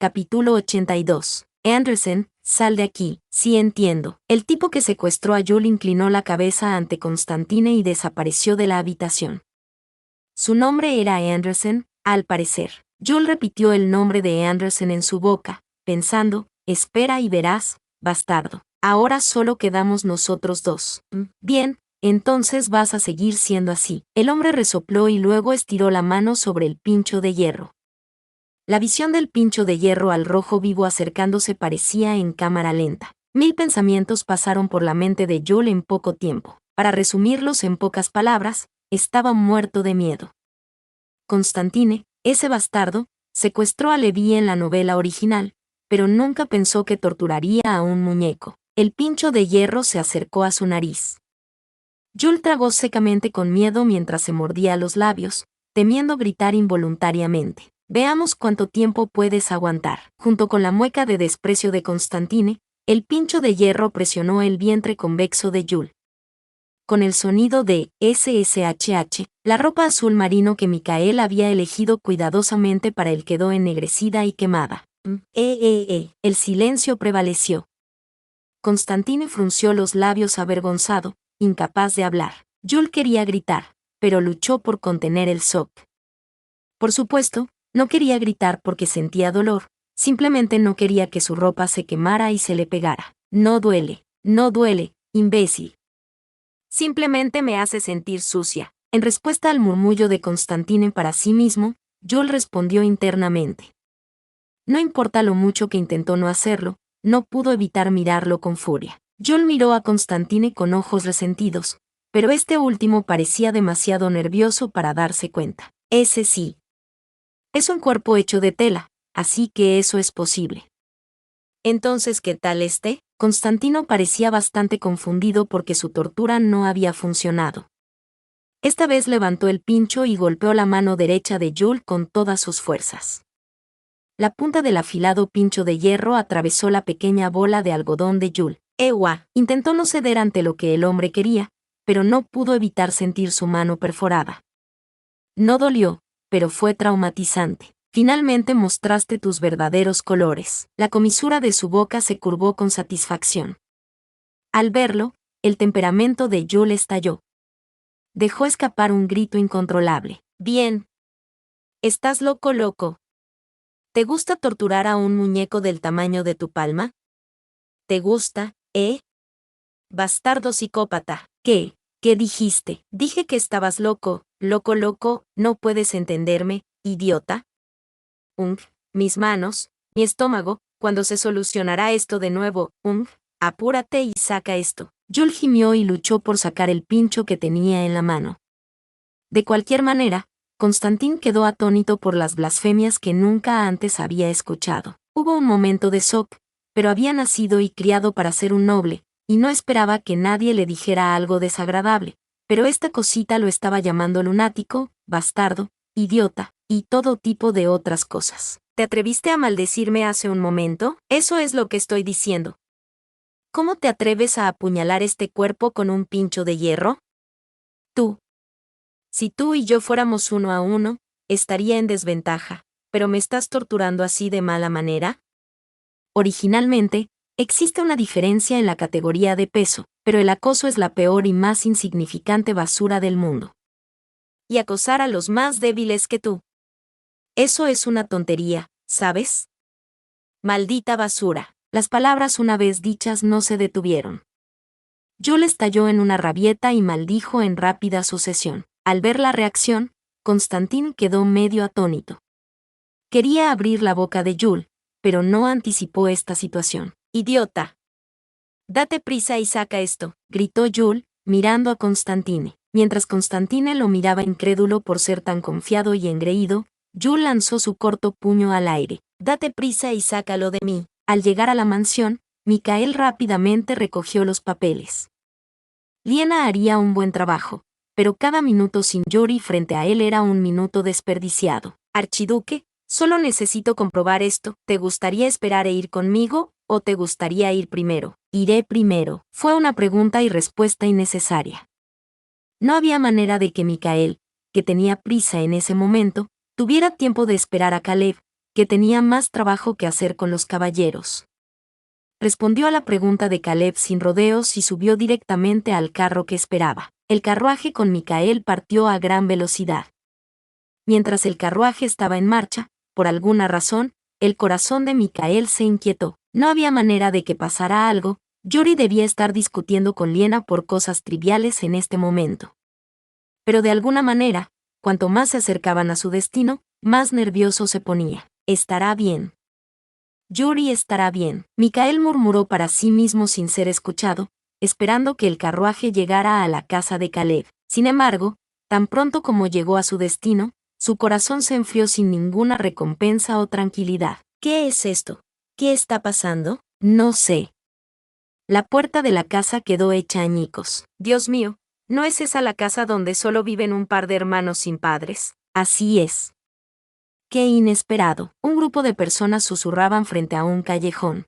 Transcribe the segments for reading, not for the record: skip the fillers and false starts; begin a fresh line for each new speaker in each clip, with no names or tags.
Capítulo 82. Anderson, sal de aquí. Sí entiendo. El tipo que secuestró a Joel inclinó la cabeza ante Constantine y desapareció de la habitación. Su nombre era Anderson, al parecer. Joel repitió el nombre de Anderson en su boca, pensando, espera y verás, bastardo. Ahora solo quedamos nosotros dos. Bien, entonces vas a seguir siendo así. El hombre resopló y luego estiró la mano sobre el pincho de hierro. La visión del pincho de hierro al rojo vivo acercándose parecía en cámara lenta. 1000 pensamientos pasaron por la mente de Joel en poco tiempo. Para resumirlos en pocas palabras, estaba muerto de miedo. Constantine, ese bastardo, secuestró a Levi en la novela original, pero nunca pensó que torturaría a un muñeco. El pincho de hierro se acercó a su nariz. Joel tragó secamente con miedo mientras se mordía los labios, temiendo gritar involuntariamente. Veamos cuánto tiempo puedes aguantar. Junto con la mueca de desprecio de Constantine, el pincho de hierro presionó el vientre convexo de Joel. Con el sonido de SSHH, la ropa azul marino que Micael había elegido cuidadosamente para él quedó ennegrecida y quemada. El silencio prevaleció. Constantine frunció los labios avergonzado, incapaz de hablar. Joel quería gritar, pero luchó por contener el shock. Por supuesto, no quería gritar porque sentía dolor, simplemente no quería que su ropa se quemara y se le pegara. No duele, imbécil. Simplemente me hace sentir sucia. En respuesta al murmullo de Constantine para sí mismo, Joel respondió internamente. No importa lo mucho que intentó no hacerlo, no pudo evitar mirarlo con furia. Joel miró a Constantine con ojos resentidos, pero este último parecía demasiado nervioso para darse cuenta. Ese sí. Es un cuerpo hecho de tela, así que eso es posible. Entonces, ¿qué tal este? Constantino parecía bastante confundido porque su tortura no había funcionado. Esta vez levantó el pincho y golpeó la mano derecha de Joel con todas sus fuerzas. La punta del afilado pincho de hierro atravesó la pequeña bola de algodón de Joel. Ewa, intentó no ceder ante lo que el hombre quería, pero no pudo evitar sentir su mano perforada. No dolió, pero fue traumatizante. Finalmente mostraste tus verdaderos colores. La comisura de su boca se curvó con satisfacción. Al verlo, el temperamento de Joel estalló. Dejó escapar un grito incontrolable. Bien. ¿Estás loco? ¿Te gusta torturar a un muñeco del tamaño de tu palma? ¿Te gusta, bastardo psicópata? ¿Qué dijiste? Dije que estabas loco, ¿no puedes entenderme, idiota? Mis manos, mi estómago, ¿cuándo se solucionará esto de nuevo? Apúrate y saca esto. Joel gimió y luchó por sacar el pincho que tenía en la mano. De cualquier manera, Constantin quedó atónito por las blasfemias que nunca antes había escuchado. Hubo un momento de shock, pero había nacido y criado para ser un noble, y no esperaba que nadie le dijera algo desagradable, pero esta cosita lo estaba llamando lunático, bastardo, idiota, y todo tipo de otras cosas. ¿Te atreviste a maldecirme hace un momento? Eso es lo que estoy diciendo. ¿Cómo te atreves a apuñalar este cuerpo con un pincho de hierro? Tú. Si tú y yo fuéramos 1 a 1, estaría en desventaja, pero ¿me estás torturando así de mala manera? Originalmente, existe una diferencia en la categoría de peso, pero el acoso es la peor y más insignificante basura del mundo. Y acosar a los más débiles que tú. Eso es una tontería, ¿sabes? Maldita basura. Las palabras una vez dichas no se detuvieron. Joel estalló en una rabieta y maldijo en rápida sucesión. Al ver la reacción, Constantin quedó medio atónito. Quería abrir la boca de Joel, pero no anticipó esta situación. ¡Idiota! Date prisa y saca esto, gritó Joel, mirando a Constantine. Mientras Constantine lo miraba incrédulo por ser tan confiado y engreído, Joel lanzó su corto puño al aire. Date prisa y sácalo de mí. Al llegar a la mansión, Micael rápidamente recogió los papeles. Liena haría un buen trabajo, pero cada minuto sin Yori frente a él era un minuto desperdiciado. Archiduque, solo necesito comprobar esto. ¿Te gustaría esperar e ir conmigo, o te gustaría ir primero? Iré primero. Fue una pregunta y respuesta innecesaria. No había manera de que Micael, que tenía prisa en ese momento, tuviera tiempo de esperar a Caleb, que tenía más trabajo que hacer con los caballeros. Respondió a la pregunta de Caleb sin rodeos y subió directamente al carro que esperaba. El carruaje con Micael partió a gran velocidad. Mientras el carruaje estaba en marcha, por alguna razón, el corazón de Micael se inquietó. No había manera de que pasara algo. Yuri debía estar discutiendo con Liena por cosas triviales en este momento. Pero de alguna manera, cuanto más se acercaban a su destino, más nervioso se ponía. Estará bien. Yuri estará bien. Micael murmuró para sí mismo sin ser escuchado, esperando que el carruaje llegara a la casa de Caleb. Sin embargo, tan pronto como llegó a su destino, su corazón se enfrió sin ninguna recompensa o tranquilidad. ¿Qué es esto? ¿Qué está pasando? No sé. La puerta de la casa quedó hecha añicos. Dios mío, ¿no es esa la casa donde solo viven un par de hermanos sin padres? Así es. ¡Qué inesperado! Un grupo de personas susurraban frente a un callejón.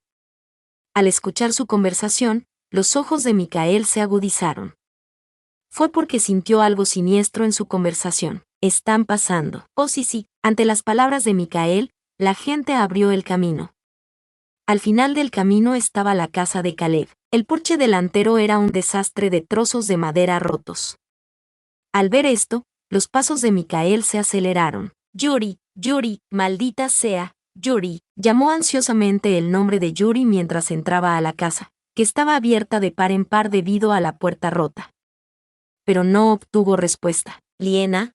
Al escuchar su conversación, los ojos de Micael se agudizaron. Fue porque sintió algo siniestro en su conversación. Están pasando. Oh sí. Ante las palabras de Micael, la gente abrió el camino. Al final del camino estaba la casa de Caleb. El porche delantero era un desastre de trozos de madera rotos. Al ver esto, los pasos de Micael se aceleraron. Yuri, maldita sea, Yuri, llamó ansiosamente el nombre de Yuri mientras entraba a la casa, que estaba abierta de par en par debido a la puerta rota. Pero no obtuvo respuesta. Liena,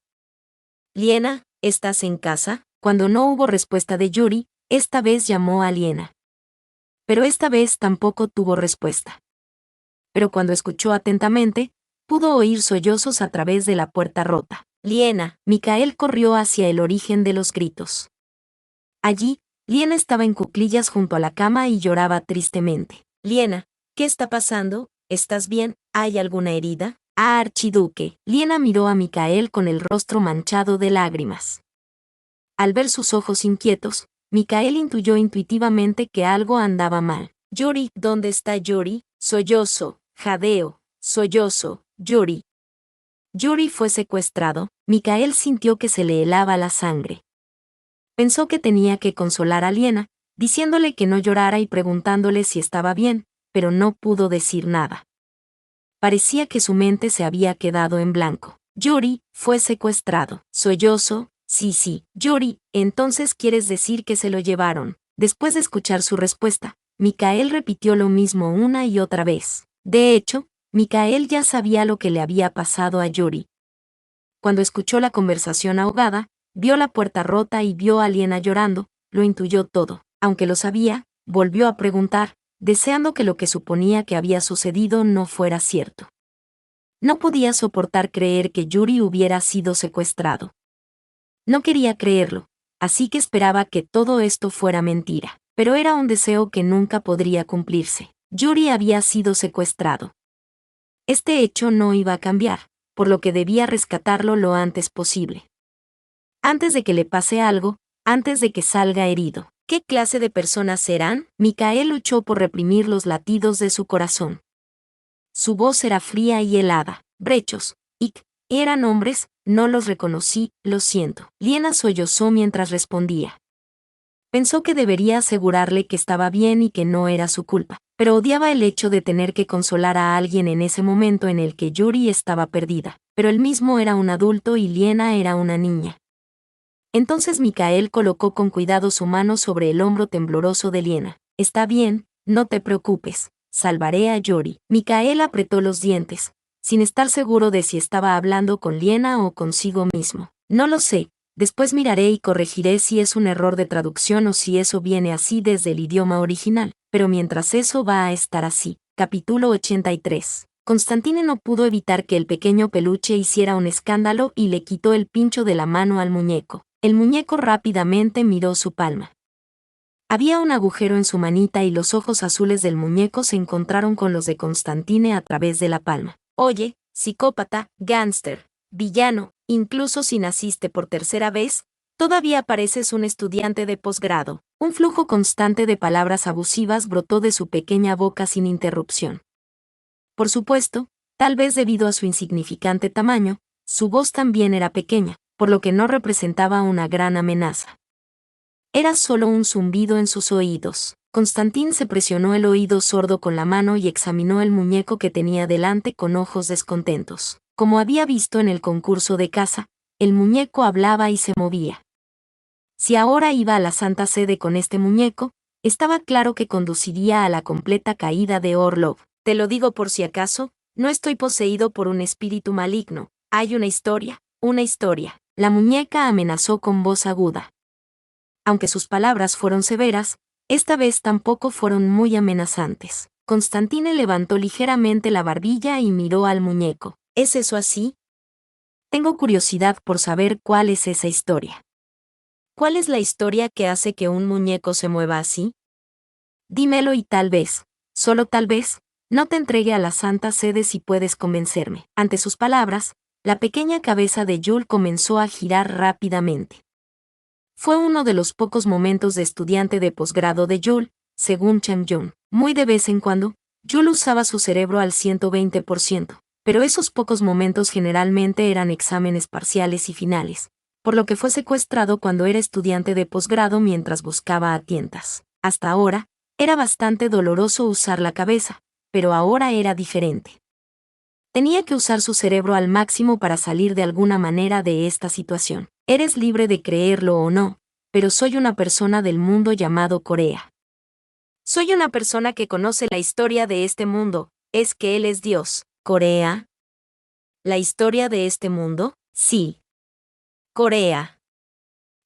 ¿estás en casa? Cuando no hubo respuesta de Yuri, esta vez llamó a Liena. Pero esta vez tampoco tuvo respuesta. Pero cuando escuchó atentamente, pudo oír sollozos a través de la puerta rota. Liena, Micael corrió hacia el origen de los gritos. Allí, Liena estaba en cuclillas junto a la cama y lloraba tristemente. Liena, ¿qué está pasando? ¿Estás bien? ¿Hay alguna herida? Ah, archiduque. Liena miró a Micael con el rostro manchado de lágrimas. Al ver sus ojos inquietos, Micael intuyó intuitivamente que algo andaba mal. Yuri, ¿dónde está Yuri? Sollozo, jadeo, sollozo, Yuri. Yuri fue secuestrado. Micael sintió que se le helaba la sangre. Pensó que tenía que consolar a Liena, diciéndole que no llorara y preguntándole si estaba bien, pero no pudo decir nada. Parecía que su mente se había quedado en blanco. Yuri fue secuestrado. Sollozo, sí. Yuri, entonces quieres decir que se lo llevaron. Después de escuchar su respuesta, Micael repitió lo mismo una y otra vez. De hecho, Micael ya sabía lo que le había pasado a Yuri. Cuando escuchó la conversación ahogada, vio la puerta rota y vio a Liena llorando, lo intuyó todo. Aunque lo sabía, volvió a preguntar, deseando que lo que suponía que había sucedido no fuera cierto. No podía soportar creer que Yuri hubiera sido secuestrado. No quería creerlo, así que esperaba que todo esto fuera mentira. Pero era un deseo que nunca podría cumplirse. Yuri había sido secuestrado. Este hecho no iba a cambiar, por lo que debía rescatarlo lo antes posible. Antes de que le pase algo, antes de que salga herido. ¿Qué clase de personas serán? Micael luchó por reprimir los latidos de su corazón. Su voz era fría y helada. Brechos, eran hombres, no los reconocí, lo siento. Liena sollozó mientras respondía. Pensó que debería asegurarle que estaba bien y que no era su culpa, pero odiaba el hecho de tener que consolar a alguien en ese momento en el que Yuri estaba perdida. Pero él mismo era un adulto y Liena era una niña. Entonces Micael colocó con cuidado su mano sobre el hombro tembloroso de Liena. Está bien, no te preocupes, salvaré a Yuri. Micael apretó los dientes, sin estar seguro de si estaba hablando con Liena o consigo mismo. No lo sé. Después miraré y corregiré si es un error de traducción o si eso viene así desde el idioma original, pero mientras eso va a estar así. Capítulo 83. Constantine no pudo evitar que el pequeño peluche hiciera un escándalo y le quitó el pincho de la mano al muñeco. El muñeco rápidamente miró su palma. Había un agujero en su manita y los ojos azules del muñeco se encontraron con los de Constantine a través de la palma. Oye, psicópata, gánster, villano, incluso si naciste por tercera vez, todavía pareces un estudiante de posgrado. Un flujo constante de palabras abusivas brotó de su pequeña boca sin interrupción. Por supuesto, tal vez debido a su insignificante tamaño, su voz también era pequeña, por lo que no representaba una gran amenaza. Era solo un zumbido en sus oídos. Constantín se presionó el oído sordo con la mano y examinó el muñeco que tenía delante con ojos descontentos. Como había visto en el concurso de caza, el muñeco hablaba y se movía. Si ahora iba a la Santa Sede con este muñeco, estaba claro que conduciría a la completa caída de Orlov. Te lo digo por si acaso, no estoy poseído por un espíritu maligno. Hay una historia, una historia. La muñeca amenazó con voz aguda. Aunque sus palabras fueron severas, esta vez tampoco fueron muy amenazantes. Constantine levantó ligeramente la barbilla y miró al muñeco. ¿Es eso así? Tengo curiosidad por saber cuál es esa historia. ¿Cuál es la historia que hace que un muñeco se mueva así? Dímelo y tal vez, solo tal vez, no te entregue a la Santa Sede si puedes convencerme. Ante sus palabras, la pequeña cabeza de Jules comenzó a girar rápidamente. Fue uno de los pocos momentos de estudiante de posgrado de Jules, según Chang Jung. Muy de vez en cuando, Jules usaba su cerebro al 120%, pero esos pocos momentos generalmente eran exámenes parciales y finales, por lo que fue secuestrado cuando era estudiante de posgrado mientras buscaba a tientas. Hasta ahora, era bastante doloroso usar la cabeza, pero ahora era diferente. Tenía que usar su cerebro al máximo para salir de alguna manera de esta situación. Eres libre de creerlo o no, pero soy una persona del mundo llamado Corea. Soy una persona que conoce la historia de este mundo, es que él es Dios. ¿Corea? ¿La historia de este mundo? Sí. Corea.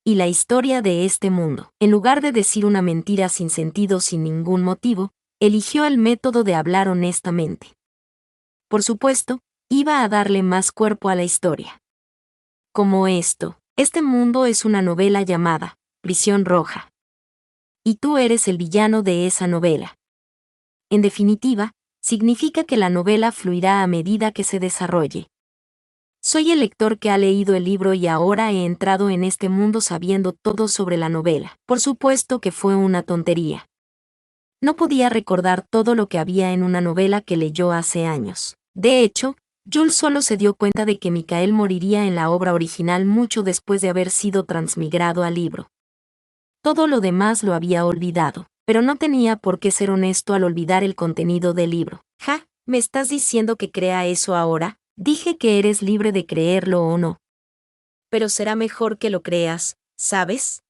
Y la historia de este mundo. En lugar de decir una mentira sin sentido sin ningún motivo, eligió el método de hablar honestamente. Por supuesto, iba a darle más cuerpo a la historia. Como esto, este mundo es una novela llamada Prisión Roja. Y tú eres el villano de esa novela. En definitiva, significa que la novela fluirá a medida que se desarrolle. Soy el lector que ha leído el libro y ahora he entrado en este mundo sabiendo todo sobre la novela. Por supuesto que fue una tontería. No podía recordar todo lo que había en una novela que leyó hace años. De hecho, Jules solo se dio cuenta de que Michael moriría en la obra original mucho después de haber sido transmigrado al libro. Todo lo demás lo había olvidado, pero no tenía por qué ser honesto al olvidar el contenido del libro. Ja, ¿me estás diciendo que crea eso ahora? Dije que eres libre de creerlo o no. Pero será mejor que lo creas, ¿sabes?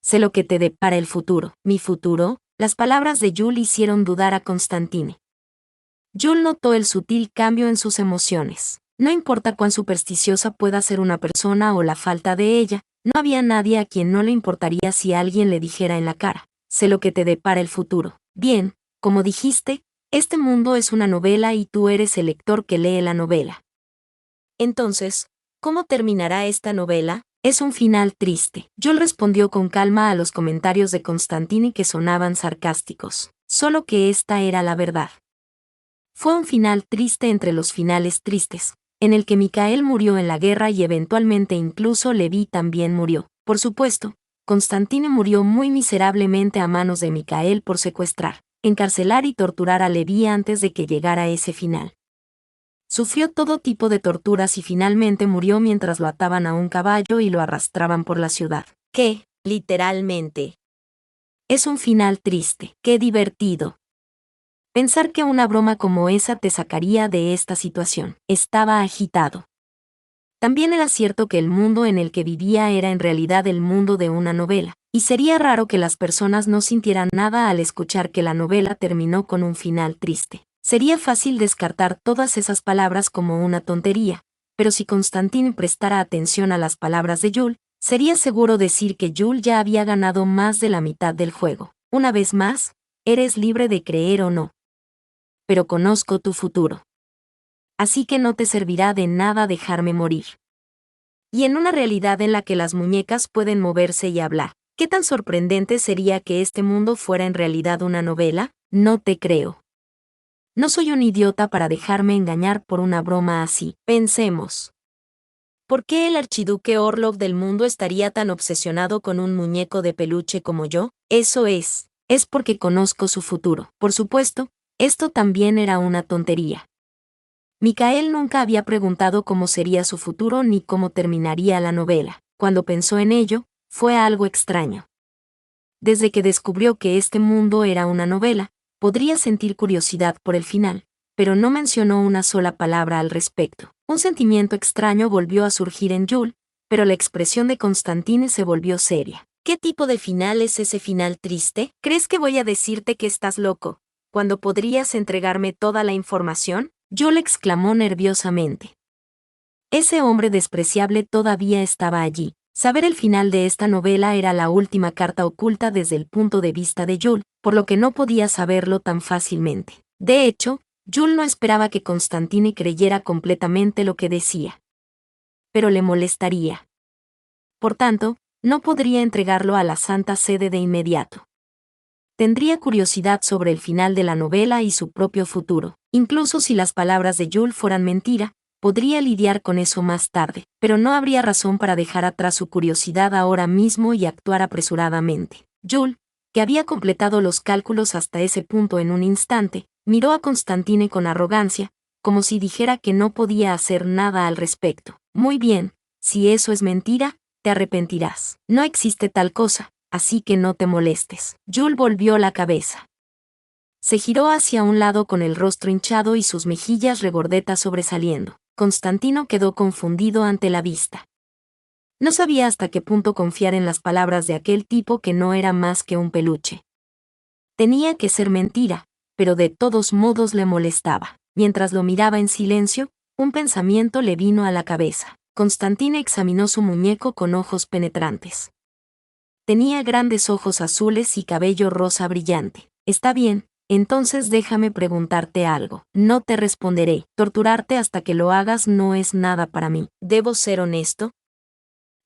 Sé lo que te depara el futuro. ¿Mi futuro? Las palabras de Jules hicieron dudar a Constantine. Jules notó el sutil cambio en sus emociones. No importa cuán supersticiosa pueda ser una persona o la falta de ella, no había nadie a quien no le importaría si alguien le dijera en la cara, sé lo que te depara el futuro. Bien, como dijiste, este mundo es una novela y tú eres el lector que lee la novela. Entonces, ¿cómo terminará esta novela? Es un final triste. Jules respondió con calma a los comentarios de Constantine que sonaban sarcásticos. Solo que esta era la verdad. Fue un final triste entre los finales tristes, en el que Michael murió en la guerra y eventualmente incluso Levi también murió. Por supuesto, Constantine murió muy miserablemente a manos de Michael por secuestrar, encarcelar y torturar a Levi antes de que llegara ese final. Sufrió todo tipo de torturas y finalmente murió mientras lo ataban a un caballo y lo arrastraban por la ciudad. ¿Qué? Literalmente. Es un final triste. ¡Qué divertido! Pensar que una broma como esa te sacaría de esta situación. Estaba agitado. También era cierto que el mundo en el que vivía era en realidad el mundo de una novela, y sería raro que las personas no sintieran nada al escuchar que la novela terminó con un final triste. Sería fácil descartar todas esas palabras como una tontería, pero si Constantine prestara atención a las palabras de Jules, sería seguro decir que Jules ya había ganado más de la mitad del juego. Una vez más, eres libre de creer o no. Pero conozco tu futuro. Así que no te servirá de nada dejarme morir. Y en una realidad en la que las muñecas pueden moverse y hablar, ¿qué tan sorprendente sería que este mundo fuera en realidad una novela? No te creo. No soy un idiota para dejarme engañar por una broma así. Pensemos. ¿Por qué el archiduque Orlov del mundo estaría tan obsesionado con un muñeco de peluche como yo? Eso es porque conozco su futuro. Por supuesto, esto también era una tontería. Michael nunca había preguntado cómo sería su futuro ni cómo terminaría la novela. Cuando pensó en ello, fue algo extraño. Desde que descubrió que este mundo era una novela, podría sentir curiosidad por el final, pero no mencionó una sola palabra al respecto. Un sentimiento extraño volvió a surgir en Jules, pero la expresión de Constantine se volvió seria. ¿Qué tipo de final es ese final triste? ¿Crees que voy a decirte que estás loco, cuando podrías entregarme toda la información? Jules exclamó nerviosamente. Ese hombre despreciable todavía estaba allí. Saber el final de esta novela era la última carta oculta desde el punto de vista de Jules, por lo que no podía saberlo tan fácilmente. De hecho, Jules no esperaba que Constantine creyera completamente lo que decía. Pero le molestaría. Por tanto, no podría entregarlo a la Santa Sede de inmediato. Tendría curiosidad sobre el final de la novela y su propio futuro. Incluso si las palabras de Jules fueran mentira, podría lidiar con eso más tarde, pero no habría razón para dejar atrás su curiosidad ahora mismo y actuar apresuradamente. Jules, que había completado los cálculos hasta ese punto en un instante, miró a Constantine con arrogancia, como si dijera que no podía hacer nada al respecto. Muy bien, si eso es mentira, te arrepentirás. No existe tal cosa, así que no te molestes. Jules volvió la cabeza. Se giró hacia un lado con el rostro hinchado y sus mejillas regordetas sobresaliendo. Constantino quedó confundido ante la vista. No sabía hasta qué punto confiar en las palabras de aquel tipo que no era más que un peluche. Tenía que ser mentira, pero de todos modos le molestaba. Mientras lo miraba en silencio, un pensamiento le vino a la cabeza. Constantine examinó su muñeco con ojos penetrantes. Tenía grandes ojos azules y cabello rosa brillante. Está bien, entonces déjame preguntarte algo. No te responderé. Torturarte hasta que lo hagas no es nada para mí. ¿Debo ser honesto?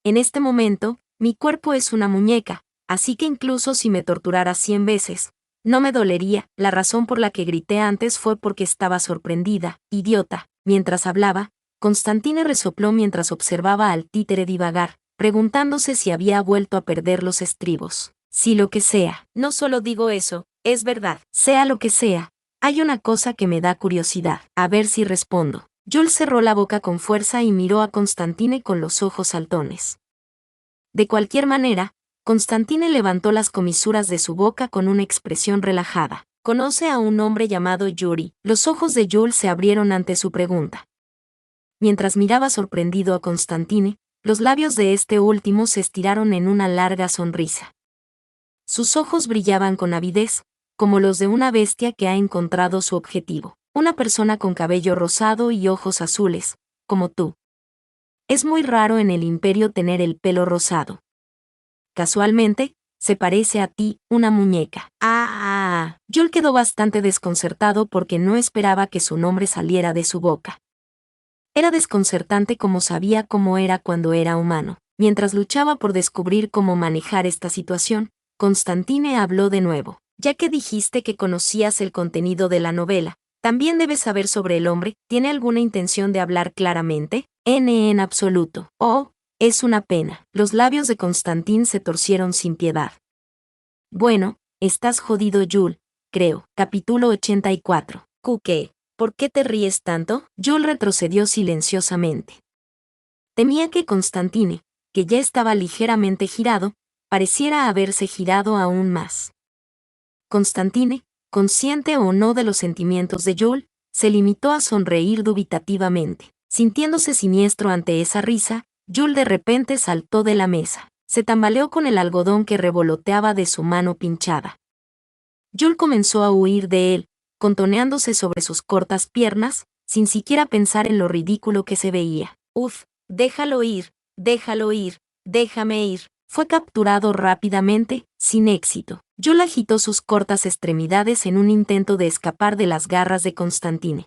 En este momento, mi cuerpo es una muñeca, así que incluso si me torturara 100 veces, no me dolería. La razón por la que grité antes fue porque estaba sorprendida, idiota. Mientras hablaba, Constantine resopló mientras observaba al títere divagar, preguntándose si había vuelto a perder los estribos. Si lo que sea. No solo digo eso, es verdad. Sea lo que sea, hay una cosa que me da curiosidad. A ver si respondo. Jules cerró la boca con fuerza y miró a Constantine con los ojos saltones. De cualquier manera, Constantine levantó las comisuras de su boca con una expresión relajada. ¿Conoce a un hombre llamado Yuri? Los ojos de Jules se abrieron ante su pregunta. Mientras miraba sorprendido a Constantine, los labios de este último se estiraron en una larga sonrisa. Sus ojos brillaban con avidez, como los de una bestia que ha encontrado su objetivo. Una persona con cabello rosado y ojos azules, como tú. Es muy raro en el Imperio tener el pelo rosado. Casualmente, se parece a ti, una muñeca. Jules quedó bastante desconcertado porque no esperaba que su nombre saliera de su boca. Era desconcertante como sabía cómo era cuando era humano. Mientras luchaba por descubrir cómo manejar esta situación, Constantine habló de nuevo. Ya que dijiste que conocías el contenido de la novela, también debes saber sobre el hombre. ¿Tiene alguna intención de hablar claramente? En absoluto. Oh, es una pena. Los labios de Constantine se torcieron sin piedad. Bueno, estás jodido, Jules, creo. Capítulo 84. ¿Qué? ¿Por qué te ríes tanto? Jules retrocedió silenciosamente. Temía que Constantine, que ya estaba ligeramente girado, pareciera haberse girado aún más. Constantine, consciente o no de los sentimientos de Jules, se limitó a sonreír dubitativamente. Sintiéndose siniestro ante esa risa, Jules de repente saltó de la mesa. Se tambaleó con el algodón que revoloteaba de su mano pinchada. Jules comenzó a huir de él, contoneándose sobre sus cortas piernas, sin siquiera pensar en lo ridículo que se veía. Déjalo ir, déjame ir. Fue capturado rápidamente, sin éxito. Jules agitó sus cortas extremidades en un intento de escapar de las garras de Constantine.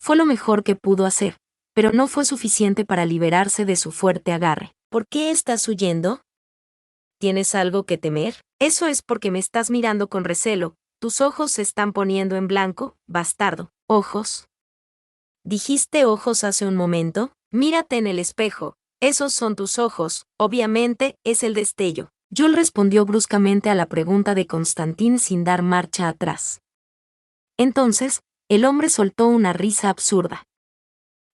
Fue lo mejor que pudo hacer, pero no fue suficiente para liberarse de su fuerte agarre. ¿Por qué estás huyendo? ¿Tienes algo que temer? Eso es porque me estás mirando con recelo. Tus ojos se están poniendo en blanco, bastardo. ¿Ojos? ¿Dijiste ojos hace un momento? Mírate en el espejo. Esos son tus ojos, obviamente, es el destello. Jules respondió bruscamente a la pregunta de Constantine sin dar marcha atrás. Entonces, el hombre soltó una risa absurda.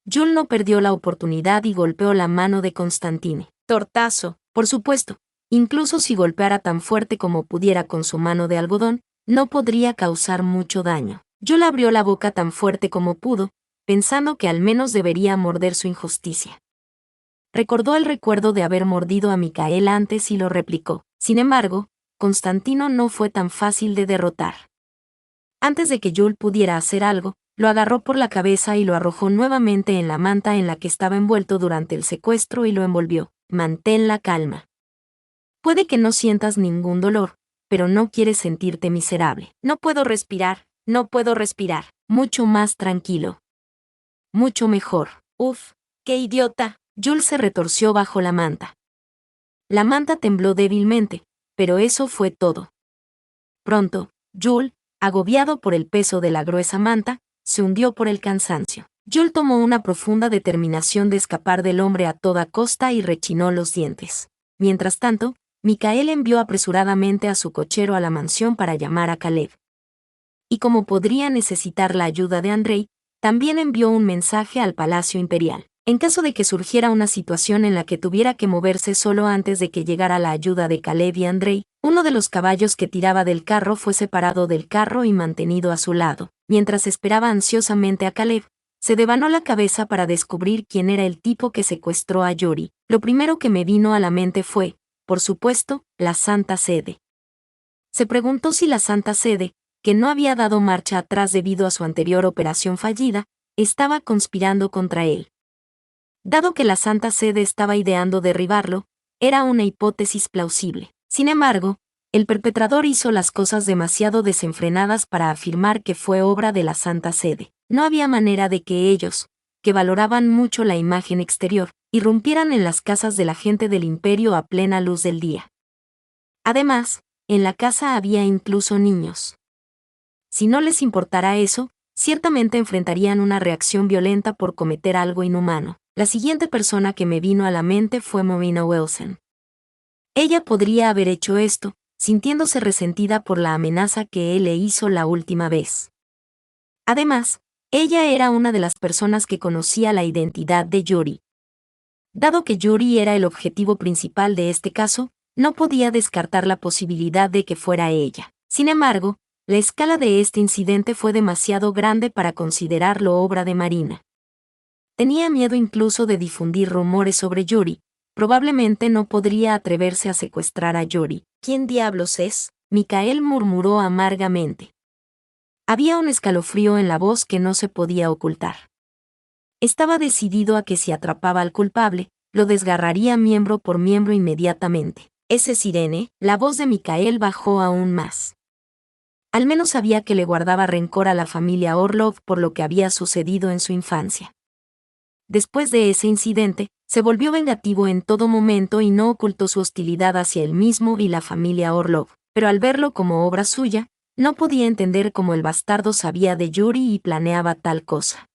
Jules no perdió la oportunidad y golpeó la mano de Constantine. Tortazo, por supuesto, Incluso si golpeara tan fuerte como pudiera con su mano de algodón, no podría causar mucho daño. Joel abrió la boca tan fuerte como pudo, pensando que al menos debería morder su injusticia. Recordó el recuerdo de haber mordido a Micael antes y lo replicó. Sin embargo, Constantino no fue tan fácil de derrotar. Antes de que Joel pudiera hacer algo, lo agarró por la cabeza y lo arrojó nuevamente en la manta en la que estaba envuelto durante el secuestro y lo envolvió. Mantén la calma. Puede que no sientas ningún dolor, pero no quieres sentirte miserable. No puedo respirar. Mucho más tranquilo. Mucho mejor. Uf, qué idiota. Joel se retorció bajo la manta. La manta tembló débilmente, pero eso fue todo. Pronto, Joel, agobiado por el peso de la gruesa manta, se hundió por el cansancio. Joel tomó una profunda determinación de escapar del hombre a toda costa y rechinó los dientes. Mientras tanto, Micael envió apresuradamente a su cochero a la mansión para llamar a Caleb. Y como podría necesitar la ayuda de Andrei, también envió un mensaje al Palacio Imperial. En caso de que surgiera una situación en la que tuviera que moverse solo antes de que llegara la ayuda de Caleb y Andrei, uno de los caballos que tiraba del carro fue separado del carro y mantenido a su lado. Mientras esperaba ansiosamente a Caleb, se devanó la cabeza para descubrir quién era el tipo que secuestró a Yori. Lo primero que me vino a la mente fue, por supuesto, la Santa Sede. Se preguntó si la Santa Sede, que no había dado marcha atrás debido a su anterior operación fallida, estaba conspirando contra él. Dado que la Santa Sede estaba ideando derribarlo, era una hipótesis plausible. Sin embargo, el perpetrador hizo las cosas demasiado desenfrenadas para afirmar que fue obra de la Santa Sede. No había manera de que ellos, que valoraban mucho la imagen exterior, irrumpieran en las casas de la gente del imperio a plena luz del día. Además, en la casa había incluso niños. Si no les importara eso, ciertamente enfrentarían una reacción violenta por cometer algo inhumano. La siguiente persona que me vino a la mente fue Movina Wilson. Ella podría haber hecho esto, sintiéndose resentida por la amenaza que él le hizo la última vez. Además, ella era una de las personas que conocía la identidad de Yori. Dado que Yori era el objetivo principal de este caso, no podía descartar la posibilidad de que fuera ella. Sin embargo, la escala de este incidente fue demasiado grande para considerarlo obra de Marina. Tenía miedo incluso de difundir rumores sobre Yori. Probablemente no podría atreverse a secuestrar a Yori. ¿Quién diablos es? Micael murmuró amargamente. Había un escalofrío en la voz que no se podía ocultar. Estaba decidido a que si atrapaba al culpable, lo desgarraría miembro por miembro inmediatamente. ¿Ese Sirene? La voz de Micael bajó aún más. Al menos sabía que le guardaba rencor a la familia Orlov por lo que había sucedido en su infancia. Después de ese incidente, se volvió vengativo en todo momento y no ocultó su hostilidad hacia él mismo y la familia Orlov, pero al verlo como obra suya, no podía entender cómo el bastardo sabía de Yori y planeaba tal cosa.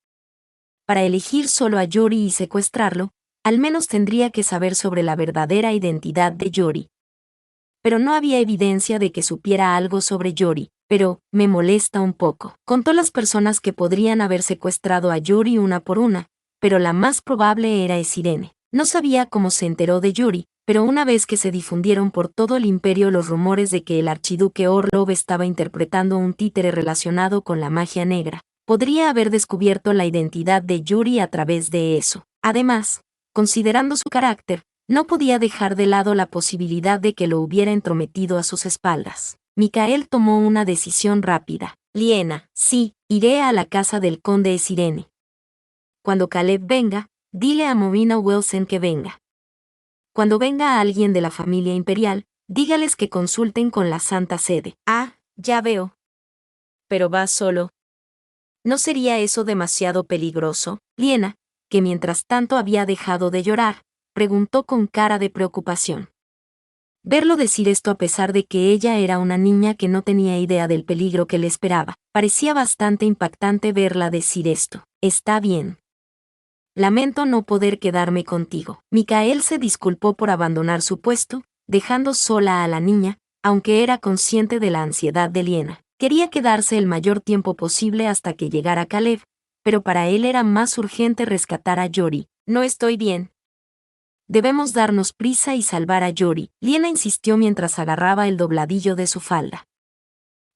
Para elegir solo a Yori y secuestrarlo, al menos tendría que saber sobre la verdadera identidad de Yori. Pero no había evidencia de que supiera algo sobre Yori. Pero, me molesta un poco. Contó las personas que podrían haber secuestrado a Yori una por una, pero la más probable era Sirene. No sabía cómo se enteró de Yori, pero una vez que se difundieron por todo el imperio los rumores de que el archiduque Orlov estaba interpretando un títere relacionado con la magia negra, podría haber descubierto la identidad de Yori a través de eso. Además, considerando su carácter, no podía dejar de lado la posibilidad de que lo hubiera entrometido a sus espaldas. Micael tomó una decisión rápida. Liena, sí, iré a la casa del conde Sirene. Cuando Caleb venga, dile a Movina Wilson que venga. Cuando venga alguien de la familia imperial, dígales que consulten con la Santa Sede. Ah, ya veo. Pero vas solo. ¿No sería eso demasiado peligroso? Liena, que mientras tanto había dejado de llorar, preguntó con cara de preocupación. Verlo decir esto a pesar de que ella era una niña que no tenía idea del peligro que le esperaba, parecía bastante impactante verla decir esto. Está bien. Lamento no poder quedarme contigo. Micael se disculpó por abandonar su puesto, dejando sola a la niña, aunque era consciente de la ansiedad de Liena. Quería quedarse el mayor tiempo posible hasta que llegara Caleb, pero para él era más urgente rescatar a Yori. No estoy bien. Debemos darnos prisa y salvar a Yori, Liena insistió mientras agarraba el dobladillo de su falda.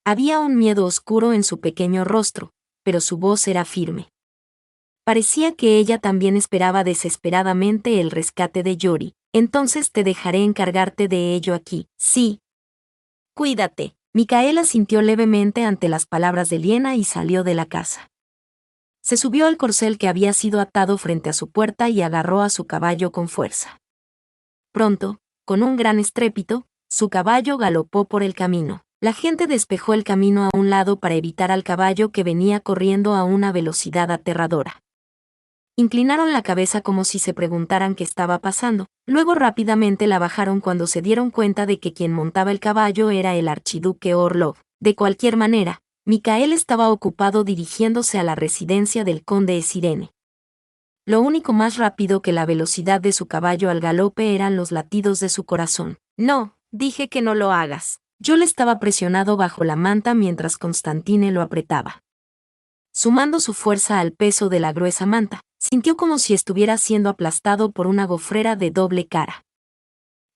Había un miedo oscuro en su pequeño rostro, pero su voz era firme. Parecía que ella también esperaba desesperadamente el rescate de Yori. Entonces te dejaré encargarte de ello aquí. Sí. Cuídate. Micaela sintió levemente ante las palabras de Liena y salió de la casa. Se subió al corcel que había sido atado frente a su puerta y agarró a su caballo con fuerza. Pronto, con un gran estrépito, su caballo galopó por el camino. La gente despejó el camino a un lado para evitar al caballo que venía corriendo a una velocidad aterradora. Inclinaron la cabeza como si se preguntaran qué estaba pasando, luego rápidamente la bajaron cuando se dieron cuenta de que quien montaba el caballo era el archiduque Orlov. De cualquier manera, Micael estaba ocupado dirigiéndose a la residencia del conde Sirene. Lo único más rápido que la velocidad de su caballo al galope eran los latidos de su corazón. No, dije que no lo hagas. Joel estaba presionado bajo la manta mientras Constantine lo apretaba. Sumando su fuerza al peso de la gruesa manta, sintió como si estuviera siendo aplastado por una gofrera de doble cara.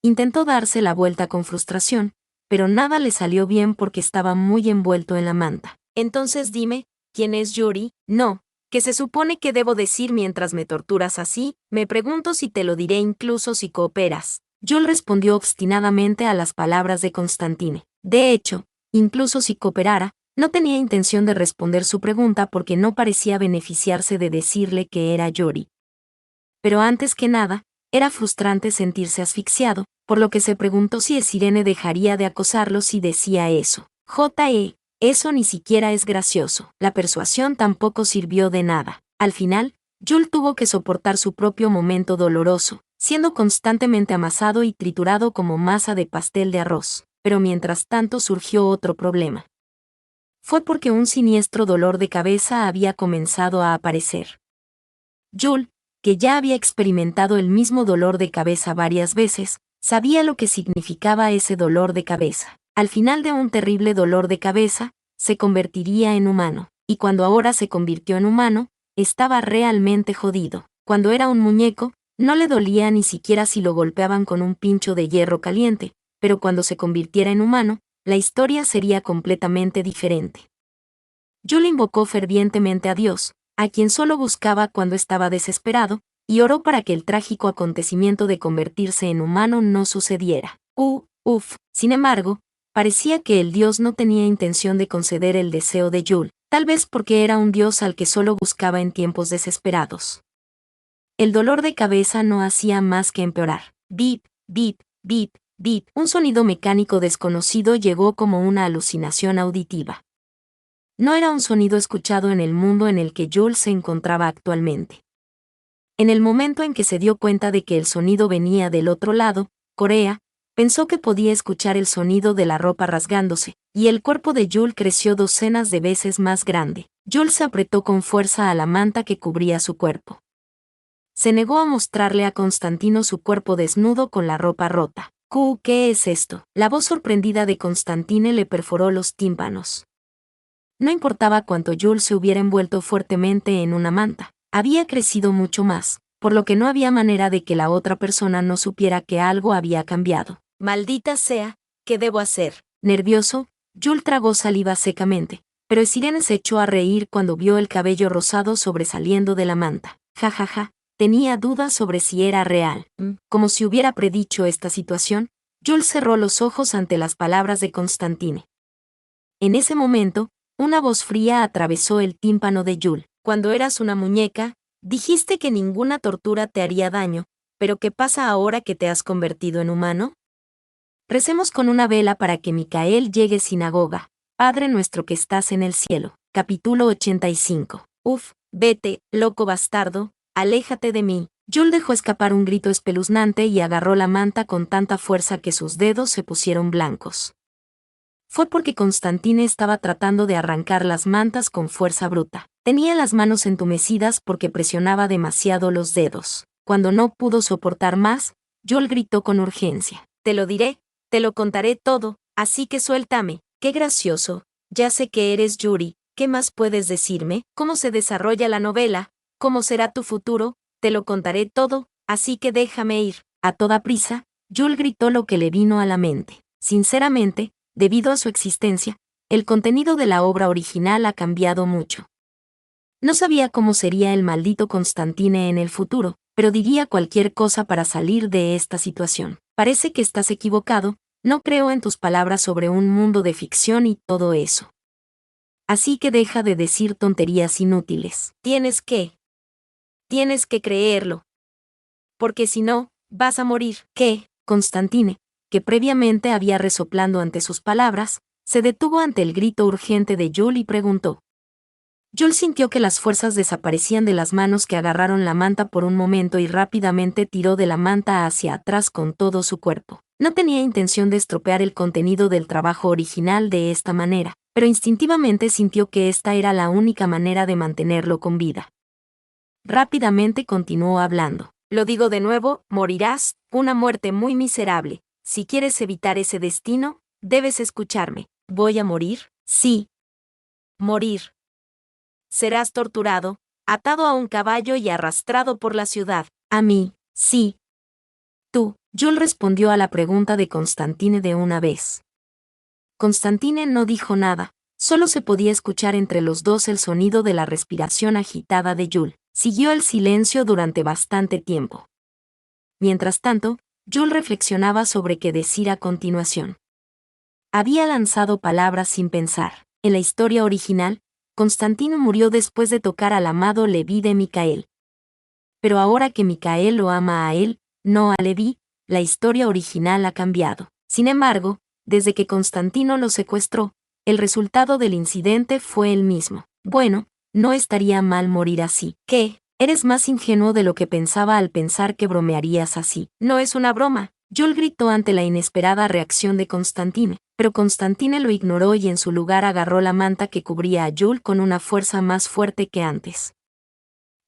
Intentó darse la vuelta con frustración, pero nada le salió bien porque estaba muy envuelto en la manta. Entonces dime, ¿quién es Yori? No, ¿qué se supone que debo decir mientras me torturas así? Me pregunto si te lo diré incluso si cooperas. Joel respondió obstinadamente a las palabras de Constantine. De hecho, incluso si cooperara, no tenía intención de responder su pregunta porque no parecía beneficiarse de decirle que era Yori. Pero antes que nada, era frustrante sentirse asfixiado, por lo que se preguntó si Sirene dejaría de acosarlo si decía eso. Eso ni siquiera es gracioso. La persuasión tampoco sirvió de nada. Al final, Joel tuvo que soportar su propio momento doloroso, siendo constantemente amasado y triturado como masa de pastel de arroz. Pero mientras tanto surgió otro problema. Fue porque un siniestro dolor de cabeza había comenzado a aparecer. Joel, que ya había experimentado el mismo dolor de cabeza varias veces, sabía lo que significaba ese dolor de cabeza. Al final de un terrible dolor de cabeza, se convertiría en humano, y cuando ahora se convirtió en humano, estaba realmente jodido. Cuando era un muñeco, no le dolía ni siquiera si lo golpeaban con un pincho de hierro caliente, pero cuando se convirtiera en humano, la historia sería completamente diferente. Joel invocó fervientemente a Dios, a quien solo buscaba cuando estaba desesperado, y oró para que el trágico acontecimiento de convertirse en humano no sucediera. Sin embargo, parecía que el Dios no tenía intención de conceder el deseo de Joel, tal vez porque era un Dios al que solo buscaba en tiempos desesperados. El dolor de cabeza no hacía más que empeorar. Bip, bip, bip, bip. Un sonido mecánico desconocido llegó como una alucinación auditiva. No era un sonido escuchado en el mundo en el que Joel se encontraba actualmente. En el momento en que se dio cuenta de que el sonido venía del otro lado, Corea, pensó que podía escuchar el sonido de la ropa rasgándose, y el cuerpo de Joel creció docenas de veces más grande. Joel se apretó con fuerza a la manta que cubría su cuerpo. Se negó a mostrarle a Constantino su cuerpo desnudo con la ropa rota. ¿Qué es esto? La voz sorprendida de Constantine le perforó los tímpanos. No importaba cuánto Joel se hubiera envuelto fuertemente en una manta, había crecido mucho más, por lo que no había manera de que la otra persona no supiera que algo había cambiado. Maldita sea, ¿qué debo hacer? Nervioso, Joel tragó saliva secamente, pero Sirene se echó a reír cuando vio el cabello rosado sobresaliendo de la manta. Jajaja, tenía dudas sobre si era real. Como si hubiera predicho esta situación, Joel cerró los ojos ante las palabras de Constantine. En ese momento, una voz fría atravesó el tímpano de Joel. Cuando eras una muñeca, dijiste que ninguna tortura te haría daño, pero ¿qué pasa ahora que te has convertido en humano? Recemos con una vela para que Micael llegue sinagoga. Padre nuestro que estás en el cielo. Capítulo 85. Vete, loco bastardo, aléjate de mí. Joel dejó escapar un grito espeluznante y agarró la manta con tanta fuerza que sus dedos se pusieron blancos. Fue porque Constantine estaba tratando de arrancar las mantas con fuerza bruta. Tenía las manos entumecidas porque presionaba demasiado los dedos. Cuando no pudo soportar más, Joel gritó con urgencia. Te lo diré, te lo contaré todo, así que suéltame. Qué gracioso, ya sé que eres Yuri, ¿qué más puedes decirme? ¿Cómo se desarrolla la novela? ¿Cómo será tu futuro? Te lo contaré todo, así que déjame ir. A toda prisa, Jules gritó lo que le vino a la mente. Sinceramente, debido a su existencia, el contenido de la obra original ha cambiado mucho. No sabía cómo sería el maldito Constantine en el futuro, pero diría cualquier cosa para salir de esta situación. Parece que estás equivocado, no creo en tus palabras sobre un mundo de ficción y todo eso. Así que deja de decir tonterías inútiles. Tienes que creerlo. Porque si no, vas a morir. ¿Qué? Constantine, que previamente había resoplando ante sus palabras, se detuvo ante el grito urgente de Jules y preguntó. Jules sintió que las fuerzas desaparecían de las manos que agarraron la manta por un momento y rápidamente tiró de la manta hacia atrás con todo su cuerpo. No tenía intención de estropear el contenido del trabajo original de esta manera, pero instintivamente sintió que esta era la única manera de mantenerlo con vida. Rápidamente continuó hablando. Lo digo de nuevo, morirás, una muerte muy miserable. Si quieres evitar ese destino, debes escucharme. ¿Voy a morir? Sí. Morir. Serás torturado, atado a un caballo y arrastrado por la ciudad. A mí, sí. Tú, Jules respondió a la pregunta de Constantine de una vez. Constantine no dijo nada, solo se podía escuchar entre los dos el sonido de la respiración agitada de Jules. Siguió el silencio durante bastante tiempo. Mientras tanto, Jules reflexionaba sobre qué decir a continuación. Había lanzado palabras sin pensar. En la historia original, Constantino murió después de tocar al amado Leví de Micael. Pero ahora que Micael lo ama a él, no a Leví, la historia original ha cambiado. Sin embargo, desde que Constantino lo secuestró, el resultado del incidente fue el mismo. Bueno, no estaría mal morir así. ¿Qué? Eres más ingenuo de lo que pensaba al pensar que bromearías así. No es una broma. Jules gritó ante la inesperada reacción de Constantine, pero Constantine lo ignoró y en su lugar agarró la manta que cubría a Jules con una fuerza más fuerte que antes.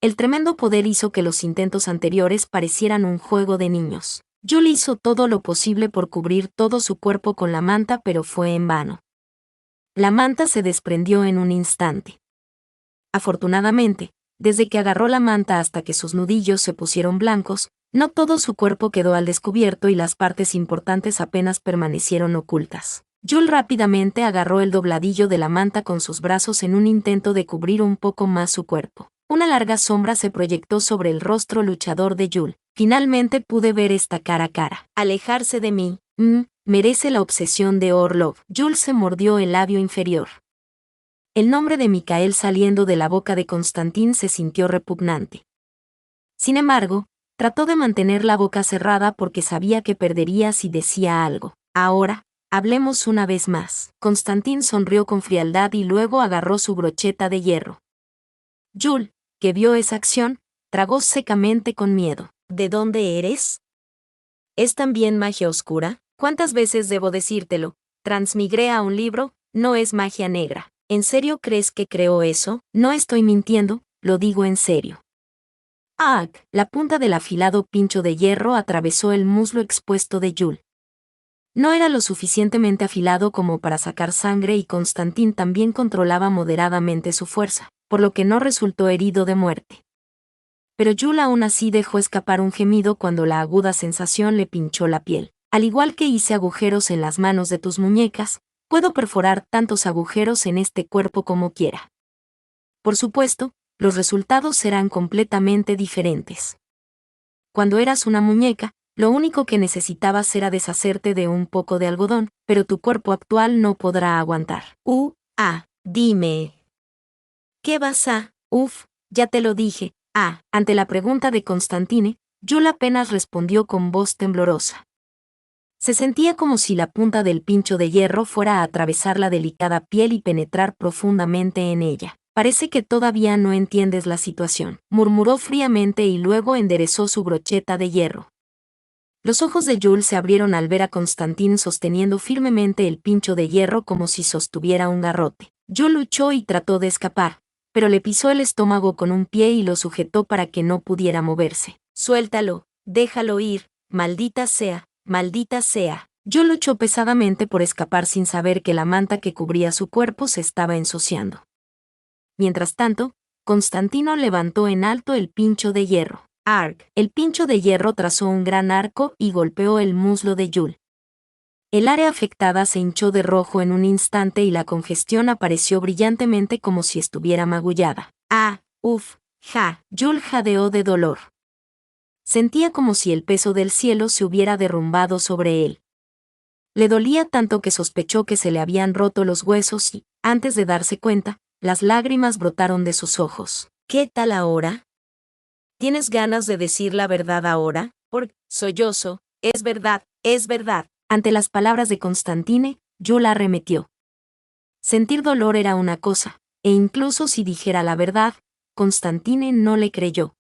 El tremendo poder hizo que los intentos anteriores parecieran un juego de niños. Jules hizo todo lo posible por cubrir todo su cuerpo con la manta, pero fue en vano. La manta se desprendió en un instante. Afortunadamente, desde que agarró la manta hasta que sus nudillos se pusieron blancos, no todo su cuerpo quedó al descubierto y las partes importantes apenas permanecieron ocultas. Jules rápidamente agarró el dobladillo de la manta con sus brazos en un intento de cubrir un poco más su cuerpo. Una larga sombra se proyectó sobre el rostro luchador de Jules. Finalmente pude ver esta cara a cara. Alejarse de mí, merece la obsesión de Orlov. Jules se mordió el labio inferior. El nombre de Micael saliendo de la boca de Constantin se sintió repugnante. Sin embargo, trató de mantener la boca cerrada porque sabía que perdería si decía algo. Ahora, hablemos una vez más. Constantin sonrió con frialdad y luego agarró su brocheta de hierro. Jules, que vio esa acción, tragó secamente con miedo. ¿De dónde eres? ¿Es también magia oscura? ¿Cuántas veces debo decírtelo? Transmigré a un libro, no es magia negra. ¿En serio crees que creo eso? No estoy mintiendo, lo digo en serio. ¡Ah! La punta del afilado pincho de hierro atravesó el muslo expuesto de Jules. No era lo suficientemente afilado como para sacar sangre y Constantin también controlaba moderadamente su fuerza, por lo que no resultó herido de muerte. Pero Jules aún así dejó escapar un gemido cuando la aguda sensación le pinchó la piel. Al igual que hice agujeros en las manos de tus muñecas, puedo perforar tantos agujeros en este cuerpo como quiera. Por supuesto, los resultados serán completamente diferentes. Cuando eras una muñeca, lo único que necesitabas era deshacerte de un poco de algodón, pero tu cuerpo actual no podrá aguantar. Dime. ¿Qué vas a? Ya te lo dije. Ante la pregunta de Constantine, Jules apenas respondió con voz temblorosa. Se sentía como si la punta del pincho de hierro fuera a atravesar la delicada piel y penetrar profundamente en ella. Parece que todavía no entiendes la situación, murmuró fríamente y luego enderezó su brocheta de hierro. Los ojos de Jules se abrieron al ver a Constantin sosteniendo firmemente el pincho de hierro como si sostuviera un garrote. Jules luchó y trató de escapar, pero le pisó el estómago con un pie y lo sujetó para que no pudiera moverse. Suéltalo, déjalo ir, maldita sea. Maldita sea. Jules luchó pesadamente por escapar sin saber que la manta que cubría su cuerpo se estaba ensuciando. Mientras tanto, Constantino levantó en alto el pincho de hierro. Arg. El pincho de hierro trazó un gran arco y golpeó el muslo de Yul. El área afectada se hinchó de rojo en un instante y la congestión apareció brillantemente como si estuviera magullada. Ah, uff, ja. Yul jadeó de dolor. Sentía como si el peso del cielo se hubiera derrumbado sobre él. Le dolía tanto que sospechó que se le habían roto los huesos y, antes de darse cuenta, las lágrimas brotaron de sus ojos. ¿Qué tal ahora? ¿Tienes ganas de decir la verdad ahora? Sollozo, es verdad, es verdad. Ante las palabras de Constantine, Yul arremetió. Sentir dolor era una cosa, e incluso si dijera la verdad, Constantine no le creyó.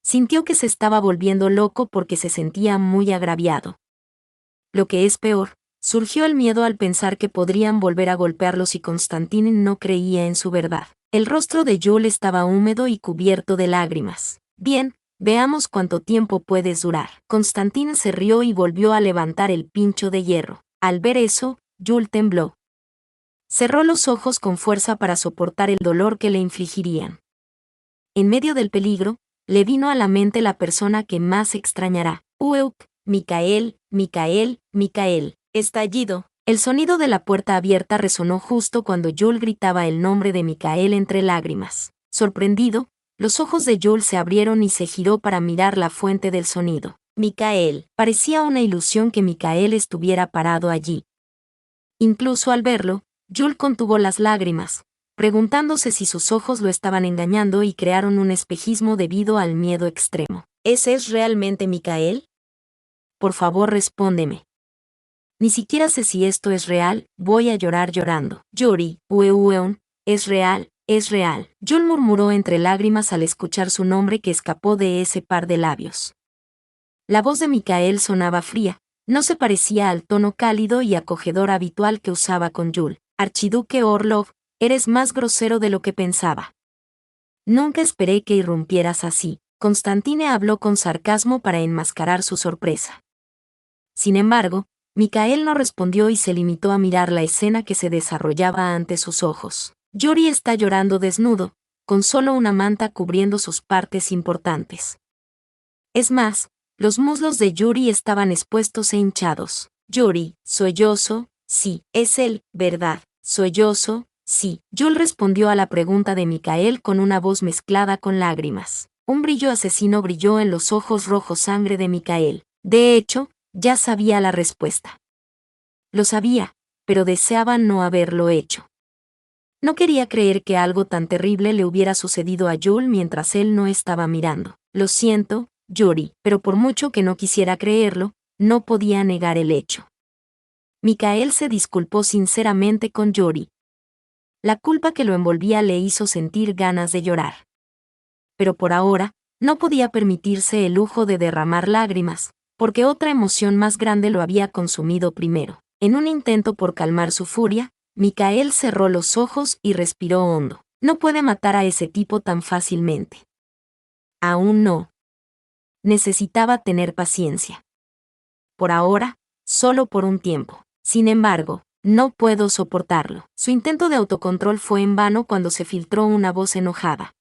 Sintió que se estaba volviendo loco porque se sentía muy agraviado. Lo que es peor, surgió el miedo al pensar que podrían volver a golpearlo si Constantine no creía en su verdad. El rostro de Yul estaba húmedo y cubierto de lágrimas. Bien, veamos cuánto tiempo puedes durar. Constantine se rió y volvió a levantar el pincho de hierro. Al ver eso, Yul tembló. Cerró los ojos con fuerza para soportar el dolor que le infligirían. En medio del peligro, le vino a la mente la persona que más extrañará. Ueuk, Micael, Micael, Micael. Estallido. El sonido de la puerta abierta resonó justo cuando Yul gritaba el nombre de Micael entre lágrimas. Sorprendido, los ojos de Yul se abrieron y se giró para mirar la fuente del sonido. Micael. Parecía una ilusión que Micael estuviera parado allí. Incluso al verlo, Yul contuvo las lágrimas, preguntándose si sus ojos lo estaban engañando y crearon un espejismo debido al miedo extremo. ¿Ese es realmente Micael? Por favor, respóndeme. Ni siquiera sé si esto es real, voy a llorar llorando. Yuri, Ueueon, es real, es real. Yul murmuró entre lágrimas al escuchar su nombre que escapó de ese par de labios. La voz de Micael sonaba fría, no se parecía al tono cálido y acogedor habitual que usaba con Yul. Archiduque Orlov, eres más grosero de lo que pensaba. Nunca esperé que irrumpieras así. Constantine habló con sarcasmo para enmascarar su sorpresa. Sin embargo, Micael no respondió y se limitó a mirar la escena que se desarrollaba ante sus ojos. Yuri está llorando desnudo, con solo una manta cubriendo sus partes importantes. Es más, los muslos de Yuri estaban expuestos e hinchados. Yuri, sollozo, sí, es él, ¿verdad? Sollozo, sí. Yul respondió a la pregunta de Micael con una voz mezclada con lágrimas. Un brillo asesino brilló en los ojos rojos sangre de Micael. De hecho, ya sabía la respuesta. Lo sabía, pero deseaba no haberlo hecho. No quería creer que algo tan terrible le hubiera sucedido a Yul mientras él no estaba mirando. Lo siento, Yuri, pero por mucho que no quisiera creerlo, no podía negar el hecho. Micael se disculpó sinceramente con Yuri. La culpa que lo envolvía le hizo sentir ganas de llorar. Pero por ahora, no podía permitirse el lujo de derramar lágrimas, porque otra emoción más grande lo había consumido primero. En un intento por calmar su furia, Micael cerró los ojos y respiró hondo. No puede matar a ese tipo tan fácilmente. Aún no. Necesitaba tener paciencia. Por ahora, solo por un tiempo. Sin embargo, no puedo soportarlo. Su intento de autocontrol fue en vano cuando se filtró una voz enojada.